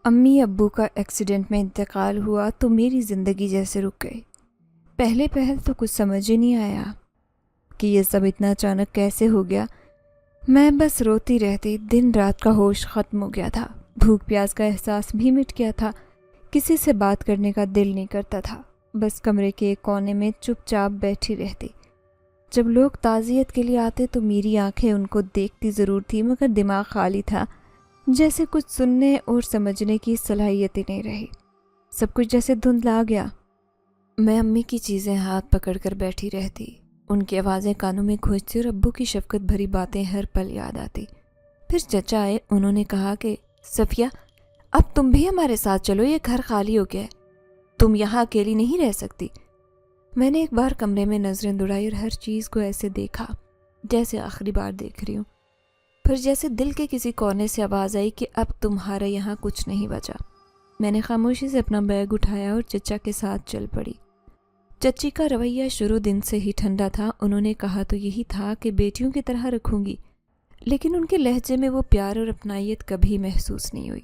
امی ابو کا ایکسیڈنٹ میں انتقال ہوا تو میری زندگی جیسے رک گئی۔ پہلے پہل تو کچھ سمجھ ہی نہیں آیا کہ یہ سب اتنا اچانک کیسے ہو گیا۔ میں بس روتی رہتی، دن رات کا ہوش ختم ہو گیا تھا، بھوک پیاس کا احساس بھی مٹ گیا تھا، کسی سے بات کرنے کا دل نہیں کرتا تھا، بس کمرے کے ایک کونے میں چپ چاپ بیٹھی رہتی۔ جب لوگ تعزیت کے لیے آتے تو میری آنکھیں ان کو دیکھتی ضرور تھی، مگر دماغ خالی تھا، جیسے کچھ سننے اور سمجھنے کی صلاحیت ہی نہیں رہی۔ سب کچھ جیسے دھندلا گیا۔ میں امی کی چیزیں ہاتھ پکڑ کر بیٹھی رہتی، ان کی آوازیں کانوں میں گونجتی اور ابو کی شفقت بھری باتیں ہر پل یاد آتی۔ پھر چچا آئے، انہوں نے کہا کہ صفیہ اب تم بھی ہمارے ساتھ چلو، یہ گھر خالی ہو گیا ہے، تم یہاں اکیلی نہیں رہ سکتی۔ میں نے ایک بار کمرے میں نظریں دوڑائی اور ہر چیز کو ایسے دیکھا جیسے آخری بار دیکھ رہی ہوں۔ پھر جیسے دل کے کسی کونے سے آواز آئی کہ اب تمہارا یہاں کچھ نہیں بچا۔ میں نے خاموشی سے اپنا بیگ اٹھایا اور چچا کے ساتھ چل پڑی۔ چچی کا رویہ شروع دن سے ہی ٹھنڈا تھا، انہوں نے کہا تو یہی تھا کہ بیٹیوں کی طرح رکھوں گی، لیکن ان کے لہجے میں وہ پیار اور اپنائیت کبھی محسوس نہیں ہوئی۔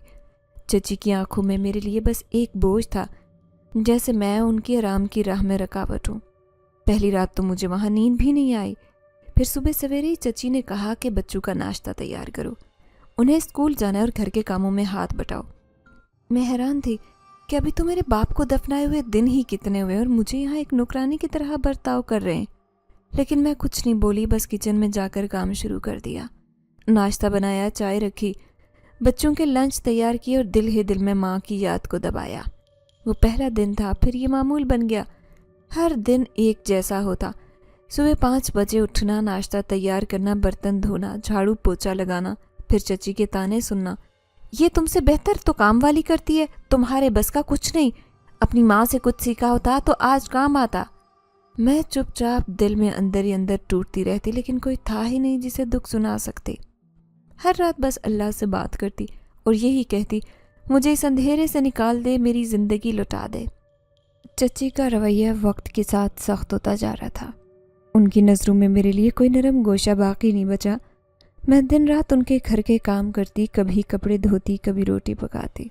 چچی کی آنکھوں میں میرے لیے بس ایک بوجھ تھا، جیسے میں ان کی آرام کی راہ میں رکاوٹ ہوں۔ پہلی رات تو مجھے وہاں نیند بھی نہیں آئی۔ پھر صبح سویرے ہی چچی نے کہا کہ بچوں کا ناشتہ تیار کرو، انہیں اسکول جانا ہے اور گھر کے کاموں میں ہاتھ بٹاؤ۔ میں حیران تھی کہ ابھی تو میرے باپ کو دفنائے ہوئے دن ہی کتنے ہوئے اور مجھے یہاں ایک نوکرانی کی طرح برتاؤ کر رہے ہیں۔ لیکن میں کچھ نہیں بولی، بس کچن میں جا کر کام شروع کر دیا۔ ناشتہ بنایا، چائے رکھی، بچوں کے لنچ تیار کیے اور دل ہی دل میں ماں کی یاد کو دبایا۔ وہ پہلا دن تھا، پھر یہ معمول بن گیا۔ ہر دن ایک جیسا ہوتا۔ صبح 5 بجے اٹھنا، ناشتہ تیار کرنا، برتن دھونا، جھاڑو پوچھا لگانا، پھر چچی کے تانے سننا، یہ تم سے بہتر تو کام والی کرتی ہے، تمہارے بس کا کچھ نہیں، اپنی ماں سے کچھ سیکھا ہوتا تو آج کام آتا۔ میں چپ چاپ دل میں اندر ہی اندر ٹوٹتی رہتی، لیکن کوئی تھا ہی نہیں جسے دکھ سنا سکتی۔ ہر رات بس اللہ سے بات کرتی اور یہی کہتی، مجھے اس اندھیرے سے نکال دے، میری زندگی لوٹا دے۔ چچی کا رویہ وقت کے ساتھ سخت ہوتا جا رہا تھا۔ ان کی نظروں میں میرے لیے کوئی نرم گوشہ باقی نہیں بچا۔ میں دن رات ان کے گھر کے کام کرتی، کبھی کپڑے دھوتی، کبھی روٹی پکاتی،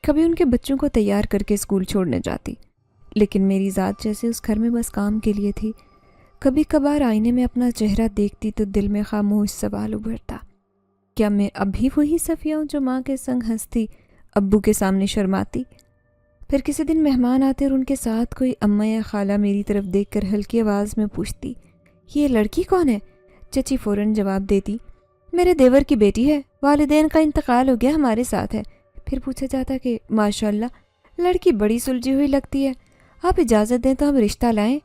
کبھی ان کے بچوں کو تیار کر کے اسکول چھوڑنے جاتی، لیکن میری ذات جیسے اس گھر میں بس کام کے لیے تھی۔ کبھی کبھار آئینے میں اپنا چہرہ دیکھتی تو دل میں خاموش سوال ابھرتا، کیا میں اب بھی وہی صفیہ ہوں جو ماں کے سنگ ہنستی، ابو کے سامنے شرماتی؟ پھر کسی دن مہمان آتے اور ان کے ساتھ کوئی اماں یا خالہ میری طرف دیکھ کر ہلکی آواز میں پوچھتی، یہ لڑکی کون ہے؟ چچی فوراً جواب دیتی، میرے دیور کی بیٹی ہے، والدین کا انتقال ہو گیا، ہمارے ساتھ ہے۔ پھر پوچھا جاتا کہ ماشاءاللہ لڑکی بڑی سلجھی ہوئی لگتی ہے، آپ اجازت دیں تو ہم رشتہ لائیں؟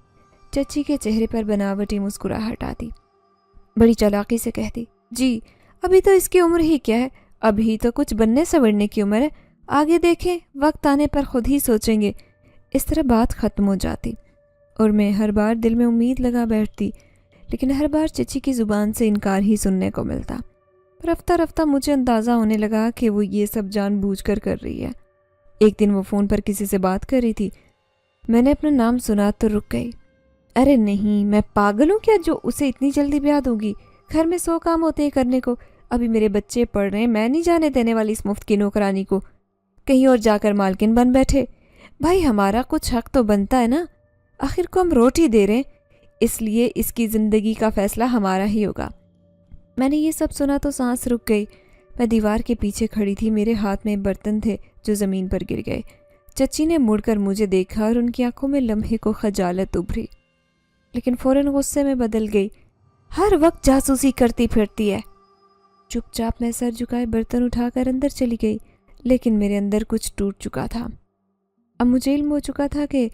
چچی کے چہرے پر بناوٹی مسکراہٹ آتی، بڑی چالاکی سے کہتی، جی ابھی تو اس کی عمر ہی کیا ہے، ابھی تو کچھ بننے سنورنے کی عمر ہے، آگے دیکھیں، وقت آنے پر خود ہی سوچیں گے۔ اس طرح بات ختم ہو جاتی اور میں ہر بار دل میں امید لگا بیٹھتی، لیکن ہر بار چچی کی زبان سے انکار ہی سننے کو ملتا۔ رفتہ رفتہ مجھے اندازہ ہونے لگا کہ وہ یہ سب جان بوجھ کر رہی ہے۔ ایک دن وہ فون پر کسی سے بات کر رہی تھی، میں نے اپنا نام سنا تو رک گئی۔ ارے نہیں، میں پاگل ہوں کیا جو اسے اتنی جلدی بیاد ہوگی؟ گھر میں 100 کام ہوتے ہیں کرنے کو، ابھی میرے بچے پڑھ رہے ہیں، میں نہیں جانے دینے والی اس مفت کی نوکرانی کو، کہیں اور جا کر مالکن بن بیٹھے۔ بھائی ہمارا کچھ حق تو بنتا ہے نا، آخر کو ہم روٹی دے رہے ہیں، اس لیے اس کی زندگی کا فیصلہ ہمارا ہی ہوگا۔ میں نے یہ سب سنا تو سانس رک گئی۔ میں دیوار کے پیچھے کھڑی تھی، میرے ہاتھ میں برتن تھے جو زمین پر گر گئے۔ چچی نے مڑ کر مجھے دیکھا اور ان کی آنکھوں میں لمحے کو خجالت ابھری، لیکن فوراً غصے میں بدل گئی۔ ہر وقت جاسوسی کرتی پھرتی ہے۔ چپ چاپ میں سر جھکائے برتن اٹھا کر اندر چلی گئی، لیکن میرے اندر کچھ ٹوٹ چکا تھا۔ اب مجھے علم ہو چکا تھا کہ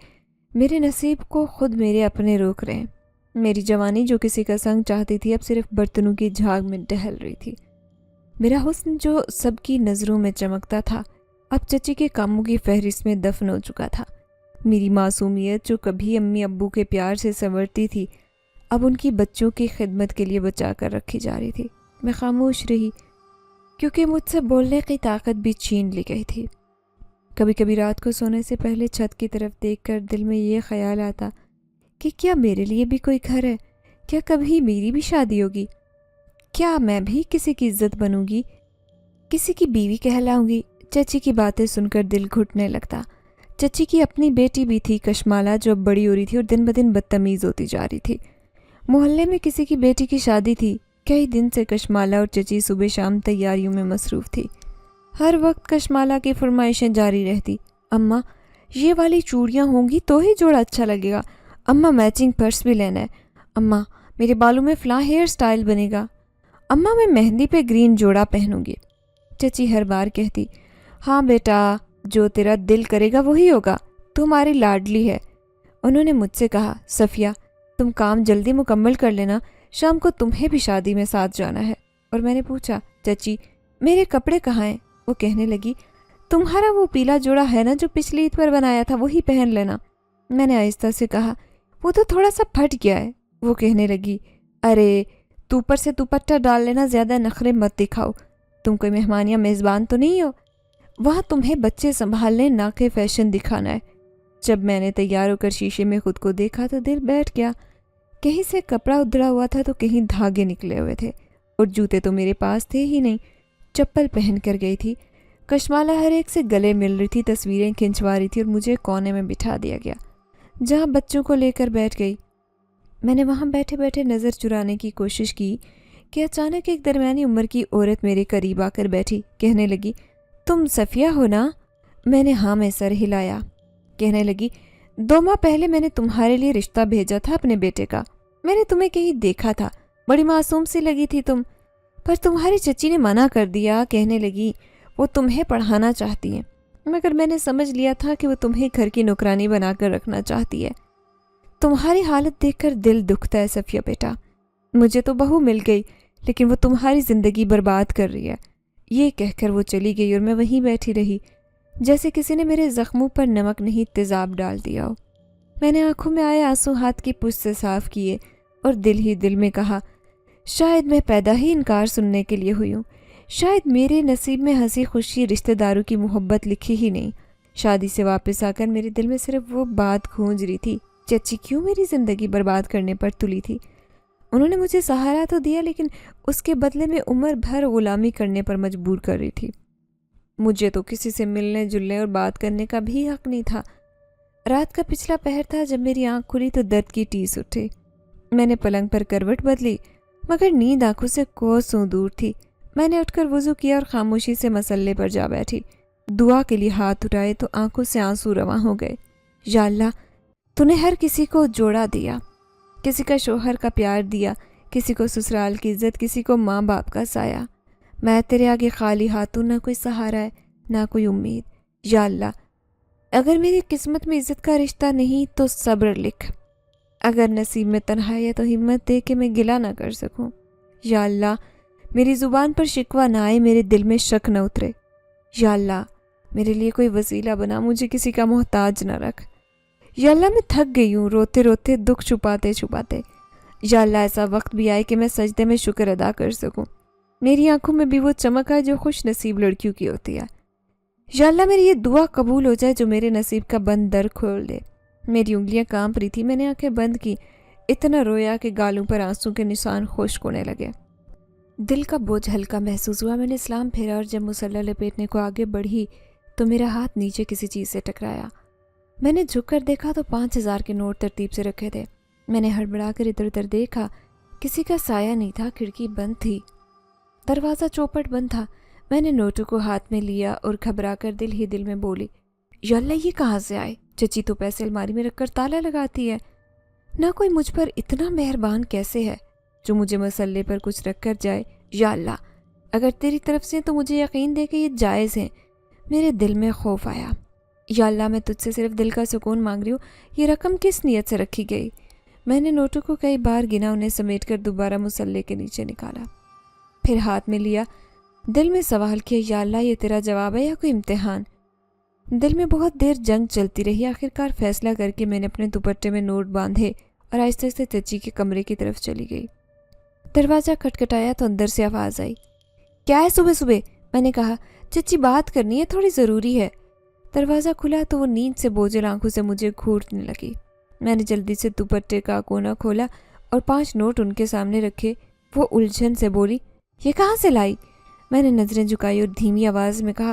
میرے نصیب کو خود میرے اپنے روک رہے ہیں۔ میری جوانی جو کسی کا سنگ چاہتی تھی، اب صرف برتنوں کی جھاگ میں ٹہل رہی تھی۔ میرا حسن جو سب کی نظروں میں چمکتا تھا، اب چچی کے کاموں کی فہرست میں دفن ہو چکا تھا۔ میری معصومیت جو کبھی امی ابو کے پیار سے سنورتی تھی، اب ان کی بچوں کی خدمت کے لیے بچا کر رکھی جا رہی تھی۔ میں خاموش رہی کیونکہ مجھ سے بولنے کی طاقت بھی چھین لی گئی تھی۔ کبھی کبھی رات کو سونے سے پہلے چھت کی طرف دیکھ کر دل میں یہ خیال آتا کہ کیا میرے لیے بھی کوئی گھر ہے؟ کیا کبھی میری بھی شادی ہوگی؟ کیا میں بھی کسی کی عزت بنوں گی، کسی کی بیوی کہلاؤں گی؟ چچی کی باتیں سن کر دل گھٹنے لگتا۔ چچی کی اپنی بیٹی بھی تھی کشمالہ، جو اب بڑی ہو رہی تھی اور دن بدن بدتمیز ہوتی جا رہی تھی۔ محلے میں کسی کی بیٹی کی شادی تھی۔ کئی دن سے کشمالہ اور چچی صبح شام تیاریوں میں مصروف تھی۔ ہر وقت کشمالہ کی فرمائشیں جاری رہتی، اماں یہ والی چوڑیاں ہوں گی تو ہی جوڑا اچھا لگے گا، اماں میچنگ پرس بھی لینا ہے، اماں میرے بالوں میں فلاں ہیئر سٹائل بنے گا، اماں میں مہندی پہ گرین جوڑا پہنوں گی۔ چچی ہر بار کہتی، ہاں بیٹا جو تیرا دل کرے گا وہی ہوگا، تو ہماری لاڈلی ہے۔ انہوں نے مجھ سے کہا، صفیہ تم کام جلدی مکمل کر لینا، شام کو تمہیں بھی شادی میں ساتھ جانا ہے۔ اور میں نے پوچھا، چچی میرے کپڑے کہاں ہیں؟ وہ کہنے لگی، تمہارا وہ پیلا جوڑا ہے نا جو پچھلی عید پر بنایا تھا، وہی پہن لینا۔ میں نے آہستہ سے کہا، وہ تو تھوڑا سا پھٹ گیا ہے۔ وہ کہنے لگی، ارے تو اوپر سے دوپٹہ ڈال لینا، زیادہ نخرے مت دکھاؤ، تم کوئی مہمان یا میزبان تو نہیں ہو، وہاں تمہیں بچے سنبھالنے نہ کہ فیشن دکھانا ہے۔ جب میں نے تیار ہو کر شیشے میں خود کو دیکھا تو دل بیٹھ گیا۔ کہیں سے کپڑا ادھڑا ہوا تھا تو کہیں دھاگے نکلے ہوئے تھے، اور جوتے تو میرے پاس تھے ہی نہیں، چپل پہن کر گئی تھی۔ کشمالہ ہر ایک سے گلے مل رہی تھی، تصویریں کھنچوا رہی تھی، اور مجھے کونے میں بٹھا دیا گیا جہاں بچوں کو لے کر بیٹھ گئی۔ میں نے وہاں بیٹھے بیٹھے نظر چرانے کی کوشش کی کہ اچانک ایک درمیانی عمر کی عورت میرے قریب آ کر بیٹھی، کہنے لگی، تم صفیہ ہو نا؟ میں نے ہاں میں سر ہلایا۔ کہنے لگی، 2 ماہ پہلے میں نے تمہارے لیے رشتہ بھیجا تھا اپنے بیٹے کا، میں نے تمہیں کہیں دیکھا تھا، بڑی معصوم سی لگی تھی تم، پر تمہاری چچی نے منع کر دیا، کہنے لگی وہ تمہیں پڑھانا چاہتی ہیں، مگر میں نے سمجھ لیا تھا کہ وہ تمہیں گھر کی نوکرانی بنا کر رکھنا چاہتی ہے۔ تمہاری حالت دیکھ کر دل دکھتا ہے صفیہ بیٹا، مجھے تو بہو مل گئی لیکن وہ تمہاری زندگی برباد کر رہی ہے۔ یہ کہہ کر وہ چلی گئی اور میں وہیں بیٹھی رہی جیسے کسی نے میرے زخموں پر نمک نہیں تیزاب ڈال دیا ہو۔ میں نے آنکھوں میں آئے آنسو ہاتھ کی پشت سے صاف کیے اور دل ہی دل میں کہا، شاید میں پیدا ہی انکار سننے کے لیے ہوئی ہوں، شاید میرے نصیب میں ہنسی خوشی رشتہ داروں کی محبت لکھی ہی نہیں۔ شادی سے واپس آ کر میرے دل میں صرف وہ بات گونج رہی تھی، چچی کیوں میری زندگی برباد کرنے پر تلی تھی؟ انہوں نے مجھے سہارا تو دیا لیکن اس کے بدلے میں عمر بھر غلامی کرنے پر مجبور کر رہی تھی۔ مجھے تو کسی سے ملنے جلنے اور بات کرنے کا بھی حق نہیں تھا۔ رات کا پچھلا پہر تھا، جب میری آنکھ کھلی تو درد کی ٹیس اٹھی۔ میں نے پلنگ پر کروٹ بدلی مگر نیند آنکھوں سے کوسوں دور تھی۔ میں نے اٹھ کر وضو کیا اور خاموشی سے مسلے پر جا بیٹھی۔ دعا کے لیے ہاتھ اٹھائے تو آنکھوں سے آنسو رواں ہو گئے۔ یا اللہ، تو نے ہر کسی کو جوڑا دیا، کسی کا شوہر کا پیار دیا، کسی کو سسرال کی عزت، کسی کو ماں باپ کا سایہ۔ میں تیرے آگے خالی ہاتھوں، نہ کوئی سہارا ہے نہ کوئی امید۔ یا اللہ، اگر میری قسمت میں عزت کا رشتہ نہیں تو صبر لکھ، اگر نصیب میں تنہائی ہے تو ہمت دے کہ میں گلہ نہ کر سکوں۔ یا اللہ، میری زبان پر شکوہ نہ آئے، میرے دل میں شک نہ اترے۔ یا اللہ، میرے لیے کوئی وسیلہ بنا، مجھے کسی کا محتاج نہ رکھ۔ یا اللہ، میں تھک گئی ہوں روتے روتے، دکھ چھپاتے چھپاتے۔ یا اللہ، ایسا وقت بھی آئے کہ میں سجدے میں شکر ادا کر سکوں، میری آنکھوں میں بھی وہ چمک آئے جو خوش نصیب لڑکیوں کی ہوتی ہے۔ یا اللہ، میری یہ دعا قبول ہو جائے جو میرے نصیب کا بند در کھول دے۔ میری انگلیاں کانپ رہی تھی، میں نے آنکھیں بند کی، اتنا رویا کہ گالوں پر آنسوں کے نشان خشک ہونے لگے۔ دل کا بوجھ ہلکا محسوس ہوا۔ میں نے سلام پھیرا اور جب مصلی لپیٹنے کو آگے بڑھی تو میرا ہاتھ نیچے کسی چیز سے ٹکرایا۔ میں نے جھک کر دیکھا تو 5000 کے نوٹ ترتیب سے رکھے تھے۔ میں نے ہڑبڑا کر ادھر ادھر دیکھا، کسی کا سایہ نہیں تھا، کھڑکی بند تھی، دروازہ چوپٹ بند تھا۔ میں نے نوٹوں کو ہاتھ میں لیا اور گھبرا کر دل ہی دل میں بولی، یا اللہ، یہ کہاں سے آئے؟ چچی تو پیسے الماری میں رکھ کر تالا لگاتی ہے، نہ کوئی مجھ پر اتنا مہربان کیسے ہے جو مجھے مسلے پر کچھ رکھ کر جائے۔ یا اللہ، اگر تیری طرف سے تو مجھے یقین دے کہ یہ جائز ہیں۔ میرے دل میں خوف آیا۔ یا اللہ، میں تجھ سے صرف دل کا سکون مانگ رہی ہوں، یہ رقم کس نیت سے رکھی گئی؟ میں نے نوٹوں کو کئی بار گنا، انہیں سمیٹ کر دوبارہ مسلے کے نیچے نکالا، پھر ہاتھ میں لیا، دل میں سوال کیا، یا اللہ، یہ تیرا جواب ہے یا کوئی امتحان؟ دل میں بہت دیر جنگ چلتی رہی۔ آخرکار فیصلہ کر کے میں نے اپنے دوپٹے میں نوٹ باندھے اور آہستہ سے چچی کے کمرے کی طرف چلی گئی۔ دروازہ کھٹکھٹایا تو اندر سے آواز آئی، کیا ہے صبح صبح؟ میں نے کہا، چچی بات کرنی ہے، تھوڑی ضروری ہے۔ دروازہ کھلا تو وہ نیند سے بوجھل آنکھوں سے مجھے گھورنے لگی۔ میں نے جلدی سے دوپٹے کا کونا کھولا اور 5 نوٹ ان کے سامنے رکھے۔ وہ الجھن سے بولی، یہ کہاں سے لائی؟ میں نے نظریں جھکائی اور دھیمی آواز میں کہا،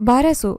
1200।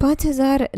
5000,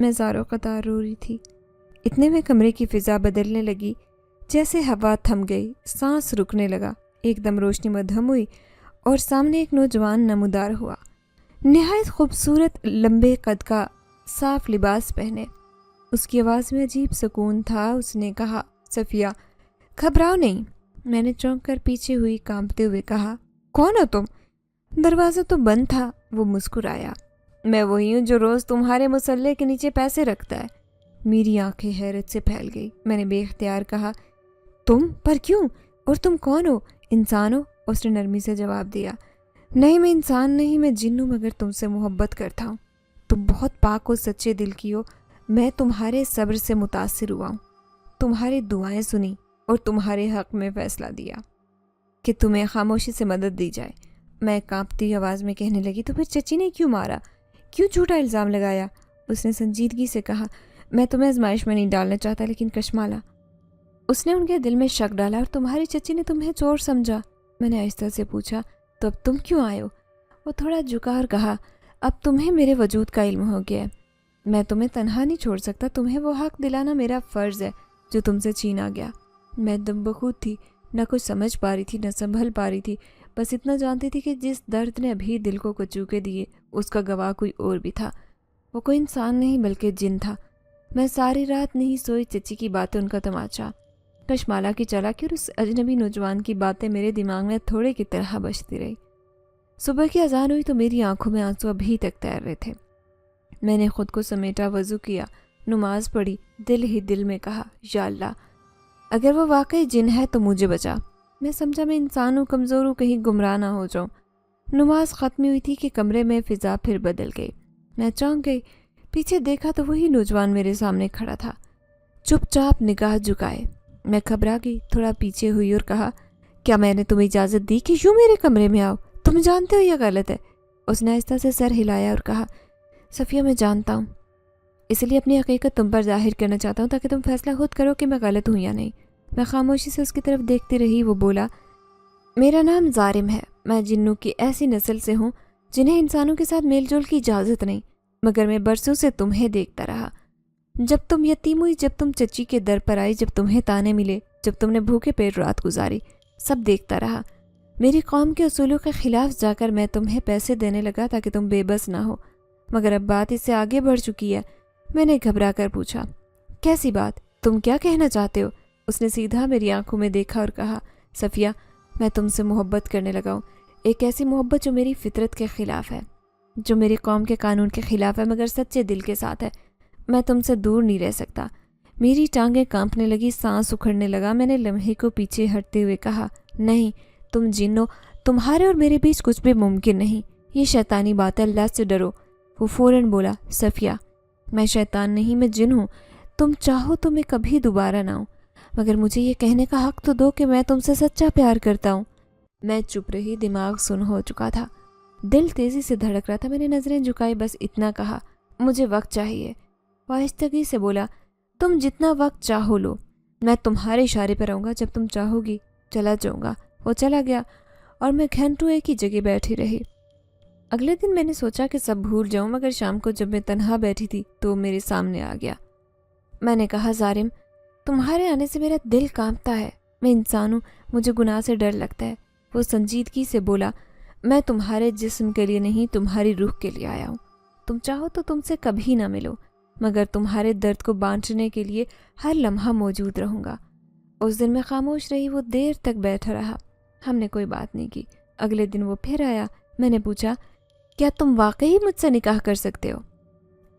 میں زاروں قطار رو رہی تھی۔ اتنے میں کمرے کی فضا بدلنے لگی، جیسے ہوا تھم گئی، سانس رکنے لگا، ایک دم روشنی مدھم ہوئی اور سامنے ایک نوجوان نمودار ہوا، نہایت خوبصورت، لمبے قد کا، صاف لباس پہنے۔ اس کی آواز میں عجیب سکون تھا۔ اس نے کہا، صفیہ گھبراؤ نہیں۔ میں نے چونک کر پیچھے ہوئی، کانپتے ہوئے کہا، کون ہو تم؟ دروازہ تو بند تھا۔ وہ مسکرایا، میں وہی ہوں جو روز تمہارے مسلح کے نیچے پیسے رکھتا ہے۔ میری آنکھیں حیرت سے پھیل گئی۔ میں نے بے اختیار کہا، تم پر کیوں؟ اور تم کون ہو؟ انسان ہو؟ اس نے نرمی سے جواب دیا، نہیں میں انسان نہیں، میں جن ہوں، مگر تم سے محبت کرتا ہوں۔ تم بہت پاک و سچے دل کی ہو۔ میں تمہارے صبر سے متاثر ہوا ہوں، تمہاری دعائیں سنی اور تمہارے حق میں فیصلہ دیا کہ تمہیں خاموشی سے مدد دی جائے۔ میں کانپتی آواز میں کہنے لگی، تو پھر چچی نے کیوں مارا؟ کیوں جھوٹا الزام لگایا؟ اس نے سنجیدگی سے کہا، میں تمہیں آزمائش میں نہیں ڈالنا چاہتا، لیکن کشمالا، اس نے ان کے دل میں شک ڈالا اور تمہاری چچی نے تمہیں چور سمجھا۔ میں نے آہستہ سے پوچھا، تو اب تم کیوں آئے ہو؟ وہ تھوڑا جھکا اور کہا، اب تمہیں میرے وجود کا علم ہو گیا ہے، میں تمہیں تنہا نہیں چھوڑ سکتا، تمہیں وہ حق دلانا میرا فرض ہے جو تم سے چھینا گیا۔ میں دم بخود تھی، نہ کچھ سمجھ پا رہی تھی نہ سنبھل پا رہی تھی، بس اتنا جانتی تھی کہ جس درد نے ابھی دل کو کچوکے دیے اس کا گواہ کوئی اور بھی تھا۔ وہ کوئی انسان نہیں بلکہ جن تھا۔ میں ساری رات نہیں سوئی، چچی کی باتیں، ان کا تماشا، کشمالا کی چالاکی اور اس اجنبی نوجوان کی باتیں میرے دماغ میں تھوڑے کی طرح بجتی رہی۔ صبح کی اذان ہوئی تو میری آنکھوں میں آنسو ابھی تک تیر رہے تھے۔ میں نے خود کو سمیٹا، وضو کیا، نماز پڑھی، دل ہی دل میں کہا، یا اللہ اگر وہ واقعی جن ہے تو مجھے بچا۔ میں سمجھا میں انسان ہوں، کمزور ہوں، کہیں گمراہ نہ ہو جاؤں۔ نماز ختم ہوئی تھی کہ کمرے میں فضا پھر بدل گئی۔ میں چونک گئی، پیچھے دیکھا تو وہی نوجوان میرے سامنے کھڑا تھا، چپ چاپ نگاہ جھکائے۔ میں گھبرا گئی، تھوڑا پیچھے ہوئی اور کہا، کیا میں نے تمہیں اجازت دی کہ یوں میرے کمرے میں آؤ؟ تم جانتے ہو یہ غلط ہے۔ اس نے آہستہ سے سر ہلایا اور کہا، صفیہ میں جانتا ہوں، اس لیے اپنی حقیقت تم پر ظاہر کرنا چاہتا ہوں تاکہ تم فیصلہ خود کرو کہ میں غلط ہوں یا نہیں۔ میں خاموشی سے اس کی طرف دیکھتی رہی۔ وہ بولا، میرا نام ظالم ہے، میں جنوں کی ایسی نسل سے ہوں جنہیں انسانوں کے ساتھ میل جول کی اجازت نہیں، مگر میں برسوں سے تمہیں دیکھتا رہا، جب تم یتیم ہوئی، جب تم چچی کے در پر آئی، جب تمہیں تانے ملے، جب تم نے بھوکے پیٹ رات گزاری، سب دیکھتا رہا۔ میری قوم کے اصولوں کے خلاف جا کر میں تمہیں پیسے دینے لگا تاکہ تم بے بس نہ ہو، مگر اب بات اس سے آگے بڑھ چکی ہے۔ میں نے گھبرا کر پوچھا، کیسی بات؟ تم کیا کہنا چاہتے ہو؟ اس نے سیدھا میری آنکھوں میں دیکھا اور کہا، صفیہ میں تم سے محبت کرنے لگا ہوں، ایک ایسی محبت جو میری فطرت کے خلاف ہے، جو میری قوم کے قانون کے خلاف ہے، مگر سچے دل کے ساتھ ہے۔ میں تم سے دور نہیں رہ سکتا۔ میری ٹانگیں کانپنے لگی، سانس اکھڑنے لگا۔ میں نے لمحے کو پیچھے ہٹتے ہوئے کہا، نہیں تم جن ہو، تمہارے اور میرے بیچ کچھ بھی ممکن نہیں، یہ شیطانی بات ہے، اللہ سے ڈرو۔ وہ فوراً بولا، صفیہ میں شیطان نہیں، میں جن ہوں، تم چاہو تو میں کبھی دوبارہ نہ ہوں، مگر مجھے یہ کہنے کا حق تو دو کہ میں تم سے سچا پیار کرتا ہوں۔ میں چپ رہی، دماغ سن ہو چکا تھا، دل تیزی سے دھڑک رہا تھا۔ میں نے نظریں جھکائی، بس اتنا کہا، مجھے وقت چاہیے۔ وہ آہستگی سے بولا، تم جتنا وقت چاہو لو، میں تمہارے اشارے پر آؤں گا، جب تم چاہو گی چلا جاؤں گا۔ وہ چلا گیا اور میں گھنٹوں ایک ہی جگہ بیٹھی رہی۔ اگلے دن میں نے سوچا کہ سب بھول جاؤں، مگر شام کو جب میں تنہا بیٹھی تھی تو وہ میرے سامنے آ گیا۔ میں نے کہا، ظالم تمہارے آنے سے میرا دل کانپتا ہے، میں انسان ہوں، مجھے گناہ سے ڈر لگتا ہے۔ وہ سنجیدگی سے بولا، میں تمہارے جسم کے لیے نہیں، تمہاری روح کے لیے آیا ہوں، تم چاہو تو تم سے کبھی نہ ملو، مگر تمہارے درد کو بانٹنے کے لیے ہر لمحہ موجود رہوں گا۔ اس دن میں خاموش رہی، وہ دیر تک بیٹھا رہا، ہم نے کوئی بات نہیں کی۔ اگلے دن وہ پھر آیا۔ میں نے پوچھا، کیا تم واقعی مجھ سے نکاح کر سکتے ہو؟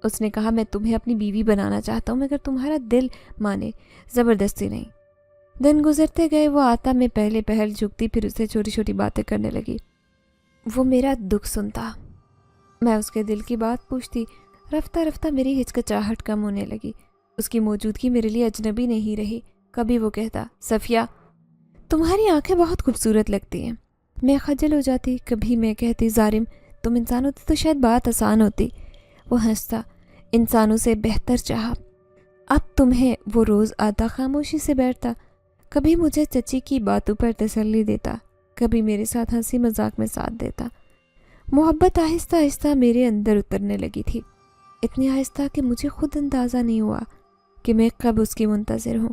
اس نے کہا، میں تمہیں اپنی بیوی بنانا چاہتا ہوں، مگر تمہارا دل مانے، زبردستی نہیں۔ دن گزرتے گئے، وہ آتا، میں پہلے پہل جھکتی، پھر اسے چھوٹی چھوٹی باتیں کرنے لگی۔ وہ میرا دکھ سنتا، میں اس کے دل کی بات پوچھتی۔ رفتہ رفتہ میری ہچکچاہٹ کم ہونے لگی، اس کی موجودگی میرے لیے اجنبی نہیں رہی۔ کبھی وہ کہتا، صفیہ تمہاری آنکھیں بہت خوبصورت لگتی ہیں، میں خجل ہو جاتی۔ کبھی میں کہتی، ظالم تم انسان ہوتی تو شاید بات آسان ہوتی۔ وہ ہنستا، انسانوں سے بہتر چاہا، اب تمہیں۔ وہ روز آتا، خاموشی سے بیٹھتا، کبھی مجھے چچی کی باتوں پر تسلی دیتا، کبھی میرے ساتھ ہنسی مذاق میں ساتھ دیتا۔ محبت آہستہ آہستہ میرے اندر اترنے لگی تھی۔ اتنی آہستہ کہ مجھے خود اندازہ نہیں ہوا کہ میں کب اس کی منتظر ہوں۔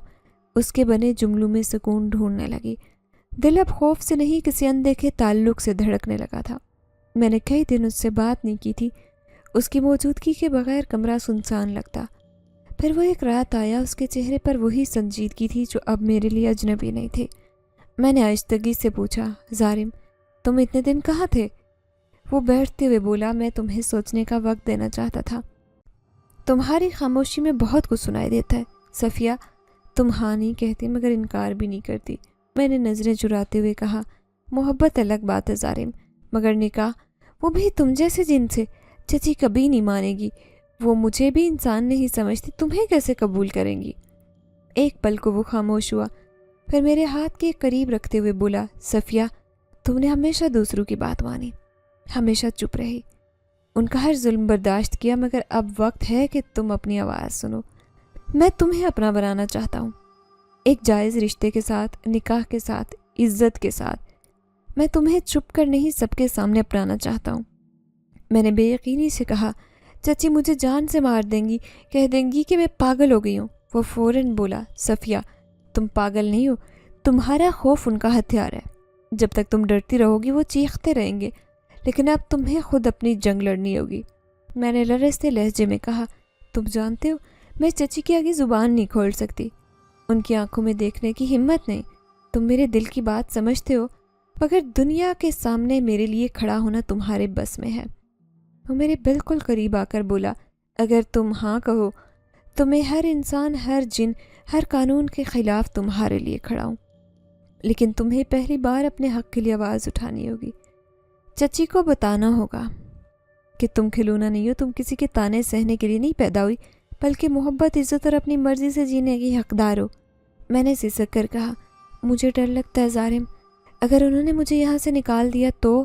اس کے بنے جملوں میں سکون ڈھونڈنے لگی۔ دل اب خوف سے نہیں کسی اندیکھے تعلق سے دھڑکنے لگا تھا۔ میں نے کئی دن اس سے بات نہیں کی تھی۔ اس کی موجودگی کے بغیر کمرہ سنسان لگتا۔ پھر وہ ایک رات آیا، اس کے چہرے پر وہی سنجیدگی تھی جو اب میرے لیے اجنبی نہیں تھی۔ میں نے آہستگی سے پوچھا، ظالم تم اتنے دن کہاں تھے؟ وہ بیٹھتے ہوئے بولا، میں تمہیں سوچنے کا وقت دینا چاہتا تھا۔ تمہاری خاموشی میں بہت کچھ سنائی دیتا ہے صفیہ۔ تم ہاں نہیں کہتی مگر انکار بھی نہیں کرتی۔ میں نے نظریں چراتے ہوئے کہا، محبت الگ بات ہے ظالم، مگر نکاح وہ بھی تم جیسے جن سے چچی کبھی نہیں مانے گی۔ وہ مجھے بھی انسان نہیں سمجھتی، تمہیں کیسے قبول کریں گی؟ ایک پل کو وہ خاموش ہوا، پھر میرے ہاتھ کے قریب رکھتے ہوئے بولا، صفیہ تم نے ہمیشہ دوسروں کی بات مانی، ہمیشہ چپ رہی، ان کا ہر ظلم برداشت کیا، مگر اب وقت ہے کہ تم اپنی آواز سنو۔ میں تمہیں اپنا بنانا چاہتا ہوں، ایک جائز رشتے کے ساتھ، نکاح کے ساتھ، عزت کے ساتھ۔ میں تمہیں چھپ کر نہیں، سب کے سامنے اپنانا چاہتا ہوں۔ میں نے بے یقینی سے کہا، چچی مجھے جان سے مار دیں گی، کہہ دیں گی کہ میں پاگل ہو گئی ہوں۔ وہ فوراً بولا، صفیہ تم پاگل نہیں ہو، تمہارا خوف ان کا ہتھیار ہے۔ جب تک تم ڈرتی رہو گی وہ چیختے رہیں گے، لیکن اب تمہیں خود اپنی جنگ لڑنی ہوگی۔ میں نے لرزتے لہجے میں کہا، تم جانتے ہو میں چچی کے آگے زبان نہیں کھول سکتی، ان کی آنکھوں میں دیکھنے کی ہمت نہیں۔ تم میرے دل کی بات سمجھتے ہو، مگر دنیا کے سامنے میرے لیے کھڑا ہونا تمہارے بس میں ہے۔ وہ میرے بالکل قریب آ کر بولا، اگر تم ہاں کہو تو میں ہر انسان، ہر جن، ہر قانون کے خلاف تمہارے لیے کھڑا ہوں، لیکن تمہیں پہلی بار اپنے حق کے لیے آواز اٹھانی ہوگی۔ چچی کو بتانا ہوگا کہ تم کھلونا نہیں ہو، تم کسی کے تانے سہنے کے لیے نہیں پیدا ہوئی، بلکہ محبت، عزت اور اپنی مرضی سے جینے کی حقدار ہو۔ میں نے سسک کر کہا، مجھے ڈر لگتا ہے ظالم، اگر انہوں نے مجھے یہاں سے نکال دیا تو؟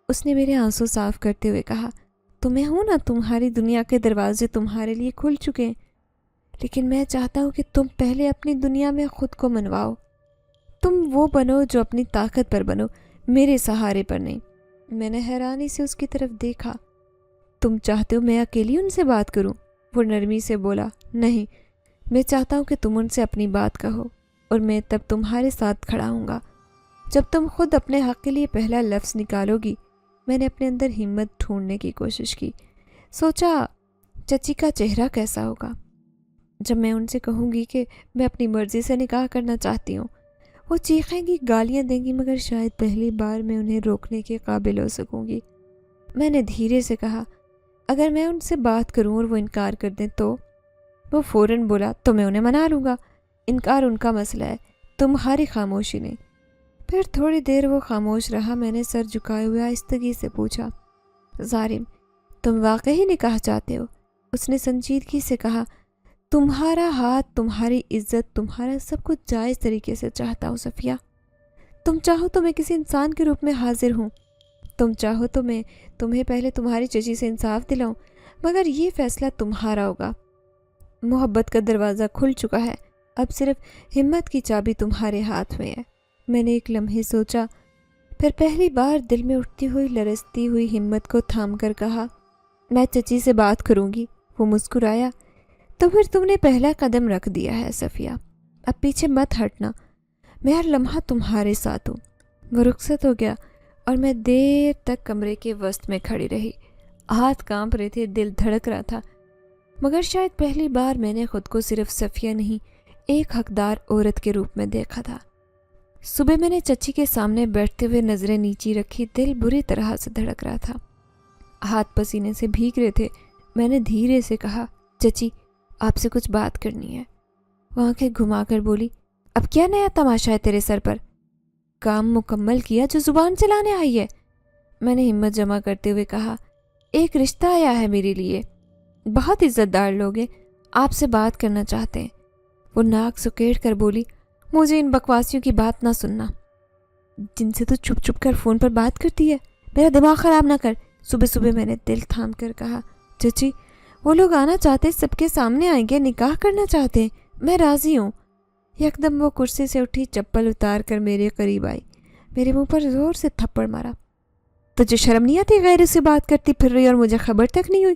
اس نے میرے آنسو صاف کرتے ہوئے کہا، تمہیں ہوں نا، تمہاری دنیا کے دروازے تمہارے لیے کھل چکے ہیں، لیکن میں چاہتا ہوں کہ تم پہلے اپنی دنیا میں خود کو منواؤ۔ تم وہ بنو جو اپنی طاقت پر بنو، میرے سہارے پر نہیں۔ میں نے حیرانی سے اس کی طرف دیکھا۔ تم چاہتے ہو میں اکیلی ان سے بات کروں؟ وہ نرمی سے بولا، نہیں، میں چاہتا ہوں کہ تم ان سے اپنی بات کہو، اور میں تب تمہارے ساتھ کھڑا ہوں گا جب تم خود اپنے حق کے لیے پہلا لفظ نکالو گی۔ میں نے اپنے اندر ہمت ڈھونڈنے کی کوشش کی، سوچا چچی کا چہرہ کیسا ہوگا جب میں ان سے کہوں گی کہ میں اپنی مرضی سے نکاح کرنا چاہتی ہوں۔ وہ چیخیں گی، گالیاں دیں گی، مگر شاید پہلی بار میں انہیں روکنے کے قابل ہو سکوں گی۔ میں نے دھیرے سے کہا، اگر میں ان سے بات کروں اور وہ انکار کر دیں تو؟ وہ فوراً بولا، تو میں انہیں منا لوں گا، انکار ان کا مسئلہ ہے، تمہاری خاموشی نہیں۔ پھر تھوڑی دیر وہ خاموش رہا۔ میں نے سر جھکائے ہوئے آہستگی سے پوچھا، ظالم تم واقعی نکاح چاہتے ہو؟ اس نے سنجیدگی سے کہا، تمہارا ہاتھ، تمہاری عزت، تمہارا سب کچھ جائز طریقے سے چاہتا ہوں صفیہ۔ تم چاہو تو میں کسی انسان کے روپ میں حاضر ہوں، تم چاہو تو میں تمہیں پہلے تمہاری چچی سے انصاف دلاؤں، مگر یہ فیصلہ تمہارا ہوگا۔ محبت کا دروازہ کھل چکا ہے، اب صرف ہمت کی چابی تمہارے ہاتھ میں ہے۔ میں نے ایک لمحے سوچا، پھر پہلی بار دل میں اٹھتی ہوئی لرزتی ہوئی ہمت کو تھام کر کہا، میں چچی سے بات کروں گی۔ وہ مسکرایا، تو پھر تم نے پہلا قدم رکھ دیا ہے صفیہ، اب پیچھے مت ہٹنا، میں ہر لمحہ تمہارے ساتھ ہوں۔ وہ رخصت ہو گیا اور میں دیر تک کمرے کے وسط میں کھڑی رہی۔ ہاتھ کانپ رہے تھے، دل دھڑک رہا تھا، مگر شاید پہلی بار میں نے خود کو صرف صفیہ نہیں، ایک حقدار عورت کے روپ میں دیکھا تھا۔ صبح میں نے چچی کے سامنے بیٹھتے ہوئے نظریں نیچی رکھی، دل بری طرح سے دھڑک رہا تھا، ہاتھ پسینے سے بھیگ رہے تھے۔ میں نے دھیرے سے کہا، چچی آپ سے کچھ بات کرنی ہے۔ وہ آنکھیں گھما کر بولی، اب کیا نیا تماشا ہے تیرے سر پر؟ کام مکمل کیا جو زبان چلانے آئی ہے؟ میں نے ہمت جمع کرتے ہوئے کہا، ایک رشتہ آیا ہے میرے لیے، بہت عزت دار لوگ ہیں، آپ سے بات کرنا چاہتے ہیں۔ وہ ناک سکیڑ کر بولی، مجھے ان بکواسیوں کی بات نہ سننا جن سے تو چھپ چھپ کر فون پر بات کرتی ہے، میرا دماغ خراب نہ کر۔ صبح صبح میں نے دل تھام کر کہا، چچی وہ لوگ آنا چاہتے، سب کے سامنے آئیں گے، نکاح کرنا چاہتے ہیں، میں راضی ہوں۔ یکدم وہ کرسی سے اٹھی، چپل اتار کر میرے قریب آئی، میرے منہ پر زور سے تھپڑ مارا، تجھے شرم نہیں آتی غیر سے بات کرتی پھر رہی اور مجھے خبر تک نہیں ہوئی؟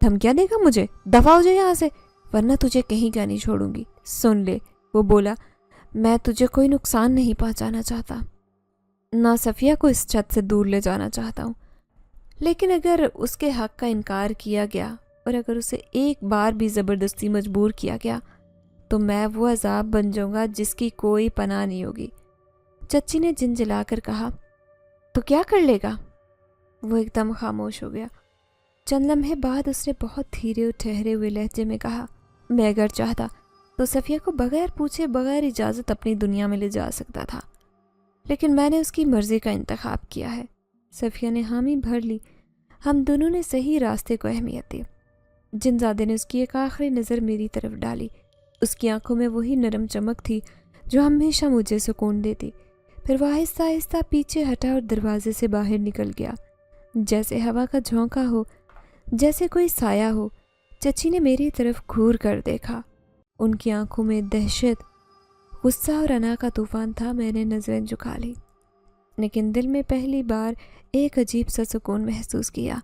دھمکیاں دے گا مجھے؟ دفع ہو جائے یہاں سے ورنہ تجھے کہیں کا نہیں چھوڑوں گی، سن لے۔ وہ بولا، میں تجھے کوئی نقصان نہیں پہنچانا چاہتا، نہ صفیہ کو اس چھت سے دور لے جانا چاہتا ہوں، لیکن اگر اس کے حق کا انکار کیا گیا اور اگر اسے ایک بار بھی زبردستی مجبور کیا گیا تو میں وہ عذاب بن جاؤں گا جس کی کوئی پناہ نہیں ہوگی۔ چچی نے جھنجھلا کر کہا، تو کیا کر لے گا؟ وہ ایک دم خاموش ہو گیا۔ چند لمحے بعد اس نے بہت دھیرے اور ٹھہرے ہوئے لہجے میں کہا، میں اگر چاہتا تو صفیہ کو بغیر پوچھے بغیر اجازت اپنی دنیا میں لے جا سکتا تھا، لیکن میں نے اس کی مرضی کا انتخاب کیا ہے۔ صفیہ نے حامی بھر لی۔ ہم دونوں نے صحیح راستے کو اہمیت دی۔ جنزادے نے اس کی ایک آخری نظر میری طرف ڈالی۔ اس کی آنکھوں میں وہی نرم چمک تھی جو ہمیشہ مجھے سکون دیتی۔ پھر وہ آہستہ آہستہ پیچھے ہٹا اور دروازے سے باہر نکل گیا، جیسے ہوا کا جھونکا ہو، جیسے کوئی سایہ ہو۔ چچی نے میری طرف گھور کر دیکھا۔ ان کی آنکھوں میں دہشت، غصہ اور انا کا طوفان تھا۔ میں نے نظریں جھکا لی، لیکن دل میں پہلی بار ایک عجیب سا سکون محسوس کیا،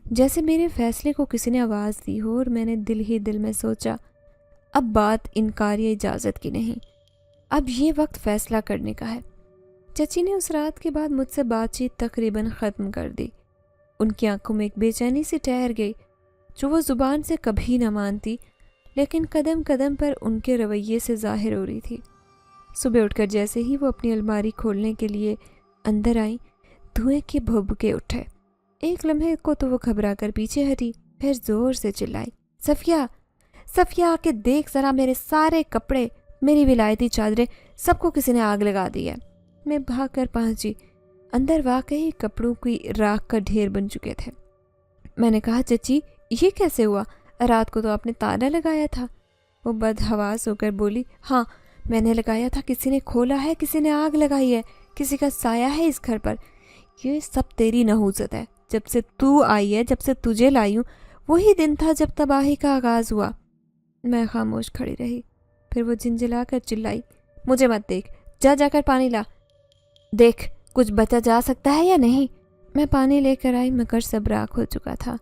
جیسے میرے فیصلے کو کسی نے آواز دی ہو، اور میں نے دل ہی دل میں سوچا، اب بات انکار یا اجازت کی نہیں، اب یہ وقت فیصلہ کرنے کا ہے۔ چچی نے اس رات کے بعد مجھ سے بات چیت تقریباً ختم کر دی۔ ان کی آنکھوں میں ایک بے چینی سی ٹھہر گئی جو وہ زبان سے کبھی نہ مانتی، لیکن قدم قدم پر ان کے رویے سے ظاہر ہو رہی تھی۔ صبح اٹھ کر جیسے ہی وہ اپنی الماری کھولنے کے لیے اندر آئیں، دھوئیں کے بھبکے اٹھے۔ ایک لمحے کو تو وہ گھبرا کر پیچھے ہٹی، پھر زور سے چلائی، صفیہ، صفیہ آ کے دیکھ ذرا، میرے سارے کپڑے، میری ولایتی چادریں، سب کو کسی نے آگ لگا دی ہے۔ میں بھاگ کر پہنچی۔ اندر واقعی کپڑوں کی راکھ کا ڈھیر بن چکے تھے۔ میں نے کہا، چچی یہ کیسے ہوا؟ رات کو تو آپ نے تالا لگایا تھا۔ وہ بدحواس ہو کر بولی، ہاں میں نے لگایا تھا، کسی نے کھولا ہے، کسی نے آگ لگائی ہے، کسی کا سایہ ہے اس گھر پر۔ یہ سب تیری نحوست ہے، جب سے تو آئی ہے، جب سے تجھے لائی ہوں، وہی دن تھا جب تباہی کا آغاز ہوا۔ میں خاموش کھڑی رہی۔ پھر وہ جھنجھلا کر چلائی، مجھے مت دیکھ، جا جا کر پانی لا، دیکھ کچھ بچا جا سکتا ہے یا نہیں۔ میں پانی لے کر آئی مگر سب راکھ ہو چکا تھا۔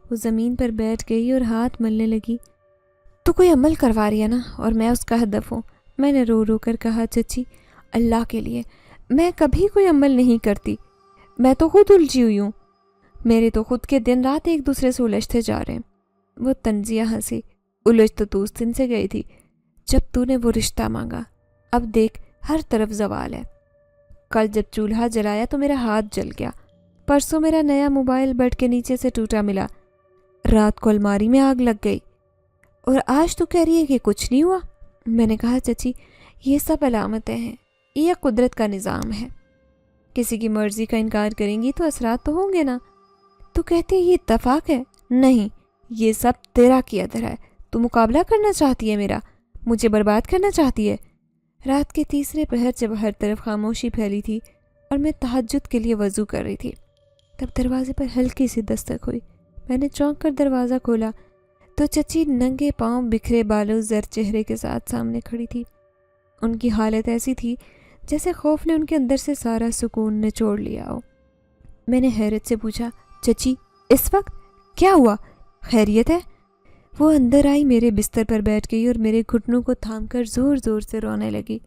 وہ زمین پر بیٹھ گئی اور ہاتھ ملنے لگی۔ تو کوئی عمل کروا رہی ہے نا، اور میں اس کا ہدف ہوں۔ میں نے رو رو کر کہا، چچی اللہ کے لیے میں کبھی کوئی عمل نہیں کرتی، میں تو خود الجھی ہوئی ہوں، میرے تو خود کے دن رات ایک دوسرے سے الجھتے جا رہے ہیں۔ وہ تنزیہ ہنسی، الجھ تو اس دن سے گئی تھی جب تو نے وہ رشتہ مانگا، اب دیکھ ہر طرف زوال ہے۔ کل جب چولہا جلایا تو میرا ہاتھ جل گیا، پرسوں میرا نیا موبائل بیڈ کے نیچے سے ٹوٹا ملا، رات کو الماری میں آگ لگ گئی، اور آج تو کہہ رہی ہے کہ کچھ نہیں ہوا۔ میں نے کہا، چچی یہ سب علامتیں ہیں، یہ قدرت کا نظام ہے، کسی کی مرضی کا انکار کریں گی تو اثرات تو ہوں گے نا۔ تو کہتی ہے یہ اتفاق ہے؟ نہیں، یہ سب تیرا کیا دھرا ہے، تو مقابلہ کرنا چاہتی ہے میرا، مجھے برباد کرنا چاہتی ہے۔ رات کے تیسرے پہر جب ہر طرف خاموشی پھیلی تھی اور میں تہجد کے لیے وضو کر رہی تھی، تب دروازے پر ہلکی سی دستک ہوئی۔ میں نے چونک کر دروازہ کھولا تو چچی ننگے پاؤں، بکھرے بالوں، زر چہرے کے ساتھ سامنے کھڑی تھی۔ ان کی حالت ایسی تھی جیسے خوف نے ان کے اندر سے سارا سکون نچوڑ لیا ہو۔ میں نے حیرت سے پوچھا، چچی اس وقت کیا ہوا، خیریت ہے؟ وہ اندر آئی، میرے بستر پر بیٹھ گئی اور میرے گھٹنوں کو تھام کر زور زور سے رونے لگی۔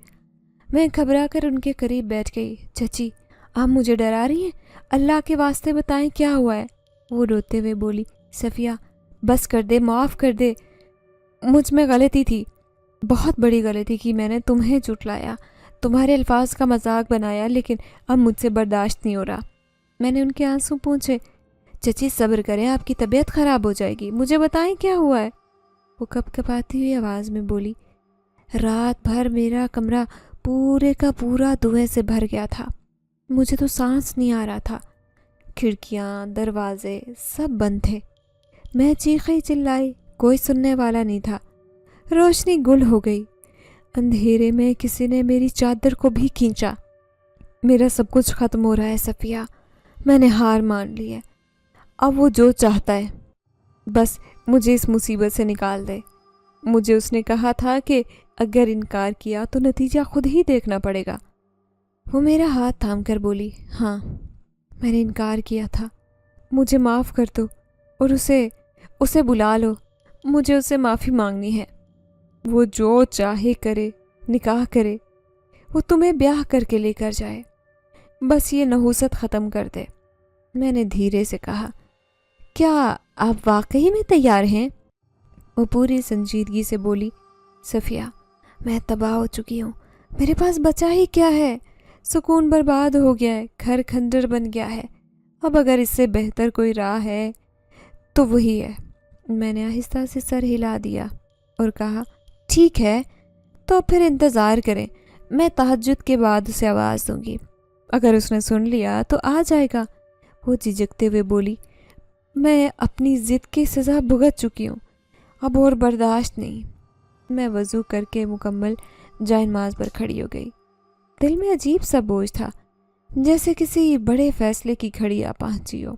میں گھبرا کر ان کے قریب بیٹھ گئی۔ چچی آپ مجھے ڈرا رہی ہیں، اللہ کے واسطے بتائیں کیا ہوا ہے؟ وہ روتے ہوئے بولی، صفیہ بس کر دے، معاف کر دے، مجھ میں غلطی تھی، بہت بڑی غلطی کی میں نے، تمہیں جھٹلایا، تمہارے الفاظ کا مذاق بنایا، لیکن اب مجھ سے برداشت نہیں ہو رہا۔ میں نے ان کے آنسو پوچھے، چچی صبر کریں، آپ کی طبیعت خراب ہو جائے گی، مجھے بتائیں کیا ہوا ہے؟ وہ کپ کپاتی ہوئی آواز میں بولی، رات بھر میرا کمرہ پورے کا پورا دھوئیں سے بھر گیا تھا، مجھے تو سانس نہیں آ رہا تھا، کھڑکیاں دروازے سب بند تھے، میں چیخی چلائی، کوئی سننے والا نہیں تھا، روشنی گل ہو گئی، اندھیرے میں کسی نے میری چادر کو بھی کھینچا، میرا سب کچھ ختم ہو رہا ہے صفیہ، میں نے ہار مان لی ہے، اب وہ جو چاہتا ہے بس مجھے اس مصیبت سے نکال دے۔ مجھے اس نے کہا تھا کہ اگر انکار کیا تو نتیجہ خود ہی دیکھنا پڑے گا۔ وہ میرا ہاتھ تھام کر بولی، ہاں میں نے انکار کیا تھا، مجھے معاف کر دو، اور اسے بلا لو، مجھے اسے معافی مانگنی ہے۔ وہ جو چاہے کرے، نکاح کرے، وہ تمہیں بیاہ کر کے لے کر جائے، بس یہ نحوست ختم کر دے۔ میں نے دھیرے سے کہا، کیا آپ واقعی میں تیار ہیں؟ وہ پوری سنجیدگی سے بولی، صفیہ، میں تباہ ہو چکی ہوں، میرے پاس بچا ہی کیا ہے؟ سکون برباد ہو گیا ہے، گھر کھنڈر بن گیا ہے، اب اگر اس سے بہتر کوئی راہ ہے تو وہی ہے۔ میں نے آہستہ سے سر ہلا دیا اور کہا، ٹھیک ہے، تو پھر انتظار کریں، میں تہجد کے بعد اسے آواز دوں گی، اگر اس نے سن لیا تو آ جائے گا۔ وہ جھجکتے ہوئے بولی، میں اپنی ضد کی سزا بھگت چکی ہوں، اب اور برداشت نہیں۔ میں وضو کر کے مکمل جائے نماز پر کھڑی ہو گئی۔ دل میں عجیب سا بوجھ تھا، جیسے کسی بڑے فیصلے کی گھڑی آ پہنچی ہو۔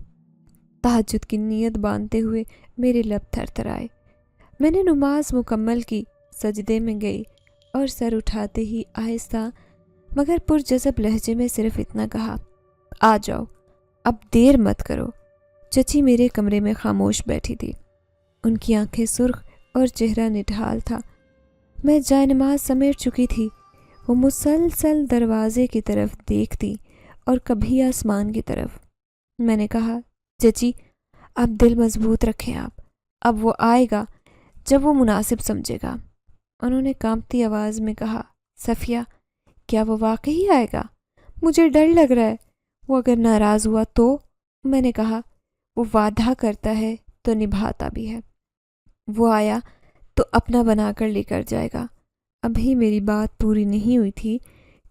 تہجد کی نیت باندھتے ہوئے میرے لب تھر تھر آئے۔ میں نے نماز مکمل کی، سجدے میں گئی اور سر اٹھاتے ہی آہستہ مگر پرجذب لہجے میں صرف اتنا کہا، آ جاؤ، اب دیر مت کرو۔ چچی میرے کمرے میں خاموش بیٹھی تھی، ان کی آنکھیں سرخ اور چہرہ نڈھال تھا۔ میں جائے نماز سمیٹ چکی تھی، وہ مسلسل دروازے کی طرف دیکھتی اور کبھی آسمان کی طرف۔ میں نے کہا، چچی اب دل مضبوط رکھیں آپ، اب وہ آئے گا جب وہ مناسب سمجھے گا۔ انہوں نے کانپتی آواز میں کہا، صفیہ، کیا وہ واقعی آئے گا؟ مجھے ڈر لگ رہا ہے، وہ اگر ناراض ہوا تو؟ میں نے کہا، وہ وعدہ کرتا ہے تو نبھاتا بھی ہے، وہ آیا تو اپنا بنا کر لے کر جائے گا۔ ابھی میری بات پوری نہیں ہوئی تھی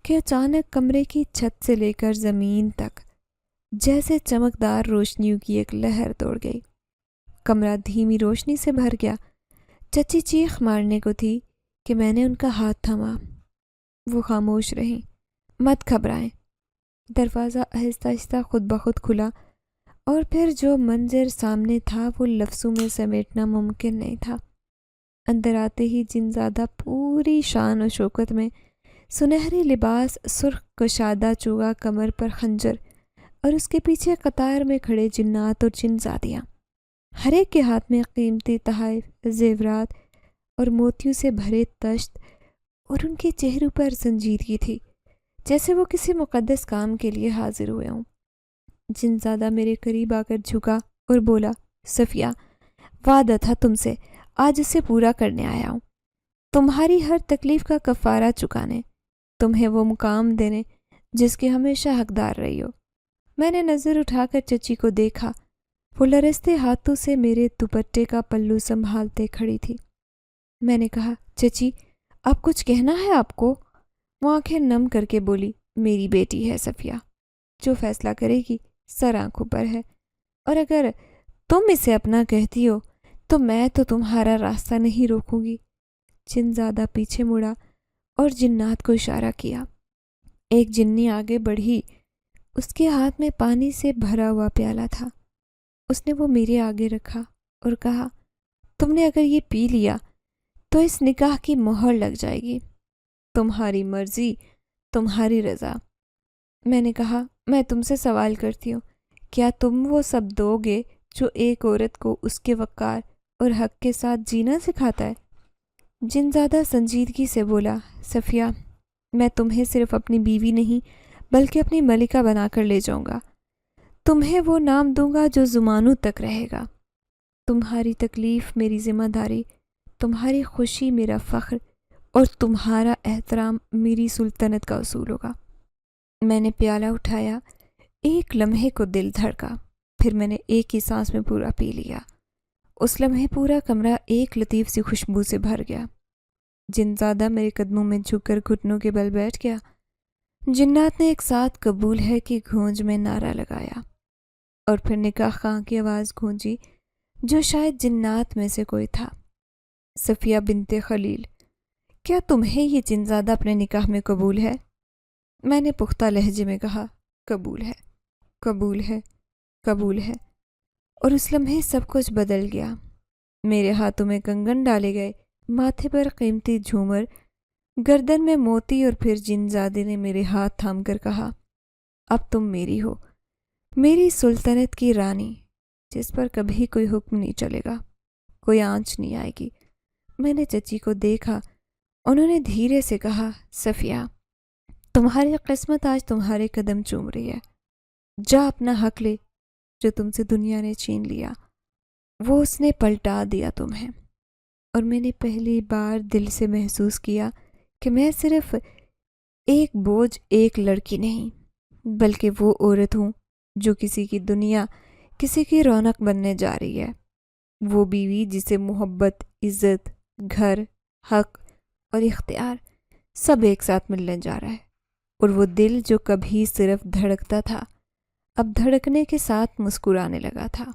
کہ اچانک کمرے کی چھت سے لے کر زمین تک جیسے چمکدار روشنیوں کی ایک لہر دوڑ گئی۔ کمرہ دھیمی روشنی سے بھر گیا۔ چچی چیخ مارنے کو تھی کہ میں نے ان کا ہاتھ تھما۔ وہ خاموش رہیں۔ مت گھبرائیں۔ دروازہ آہستہ آہستہ خود بخود کھلا اور پھر جو منظر سامنے تھا وہ لفظوں میں سمیٹنا ممکن نہیں تھا۔ اندر آتے ہی جن زادہ پوری شان و شوکت میں، سنہری لباس، سرخ کشادہ چوگا، کمر پر خنجر، اور اس کے پیچھے قطار میں کھڑے جنات اور جن زادیاں، ہر ایک کے ہاتھ میں قیمتی تحائف، زیورات اور موتیوں سے بھرے تشت، اور ان کے چہروں پر سنجیدگی تھی، جیسے وہ کسی مقدس کام کے لیے حاضر ہوئے ہوں۔ جن زادہ میرے قریب آ کر جھکا اور بولا، صفیہ، وعدہ تھا تم سے، آج اسے پورا کرنے آیا ہوں، تمہاری ہر تکلیف کا کفارہ چکانے، تمہیں وہ مقام دینے جس کے ہمیشہ حقدار رہی ہو۔ میں نے نظر اٹھا کر چچی کو دیکھا، وہ لرزتے ہاتھوں سے میرے دوپٹے کا پلو سنبھالتے کھڑی تھی۔ میں نے کہا، چچی اب کچھ کہنا ہے آپ کو؟ وہ آنکھیں نم کر کے بولی، میری بیٹی ہے صفیہ، جو فیصلہ کرے گی سر آنکھوں پر ہے، اور اگر تم اسے اپنا کہتی ہو تو میں تو تمہارا راستہ نہیں روکوں گی۔ جن زادہ پیچھے مڑا اور جنات کو اشارہ کیا۔ ایک جنی آگے بڑھی، اس کے ہاتھ میں پانی سے بھرا ہوا پیالہ تھا، اس نے وہ میرے آگے رکھا اور کہا، تم نے اگر یہ پی لیا تو اس نکاح کی مہر لگ جائے گی، تمہاری مرضی، تمہاری رضا۔ میں نے کہا، میں تم سے سوال کرتی ہوں، کیا تم وہ سب دو گے جو ایک عورت کو اس کے وقار اور حق کے ساتھ جینا سکھاتا ہے؟ جن زادہ سنجیدگی سے بولا، صفیہ، میں تمہیں صرف اپنی بیوی نہیں بلکہ اپنی ملکہ بنا کر لے جاؤں گا، تمہیں وہ نام دوں گا جو زمانوں تک رہے گا، تمہاری تکلیف میری ذمہ داری، تمہاری خوشی میرا فخر، اور تمہارا احترام میری سلطنت کا اصول ہوگا۔ میں نے پیالہ اٹھایا، ایک لمحے کو دل دھڑکا، پھر میں نے ایک ہی سانس میں پورا پی لیا۔ اس لمحے پورا کمرہ ایک لطیف سی خوشبو سے بھر گیا۔ جن زادہ میرے قدموں میں جھک کر گھٹنوں کے بل بیٹھ گیا۔ جنات نے ایک ساتھ قبول ہے کہ گونج میں نعرہ لگایا، اور پھر نکاح خواں کی آواز گونجی جو شاید جنات میں سے کوئی تھا، صفیہ بنت خلیل، کیا تمہیں یہ جن زادہ اپنے نکاح میں قبول ہے؟ میں نے پختہ لہجے میں کہا، قبول ہے، قبول ہے، قبول ہے۔ اور اس لمحے سب کچھ بدل گیا۔ میرے ہاتھوں میں کنگن ڈالے گئے، ماتھے پر قیمتی جھومر، گردن میں موتی، اور پھر جن زادے نے میرے ہاتھ تھام کر کہا، اب تم میری ہو، میری سلطنت کی رانی، جس پر کبھی کوئی حکم نہیں چلے گا۔ کوئی آنچ نہیں آئے گی۔ میں نے چچی کو دیکھا، انہوں نے دھیرے سے کہا، صفیہ تمہاری قسمت آج تمہارے قدم چوم رہی ہے، جا اپنا حق لے جو تم سے دنیا نے چھین لیا، وہ اس نے پلٹا دیا تمہیں۔ اور میں نے پہلی بار دل سے محسوس کیا کہ میں صرف ایک بوجھ، ایک لڑکی نہیں، بلکہ وہ عورت ہوں جو کسی کی دنیا، کسی کی رونق بننے جا رہی ہے، وہ بیوی جسے محبت، عزت، گھر، حق اور اختیار سب ایک ساتھ ملنے جا رہا ہے، اور وہ دل جو کبھی صرف دھڑکتا تھا اب دھڑکنے کے ساتھ مسکرانے لگا تھا۔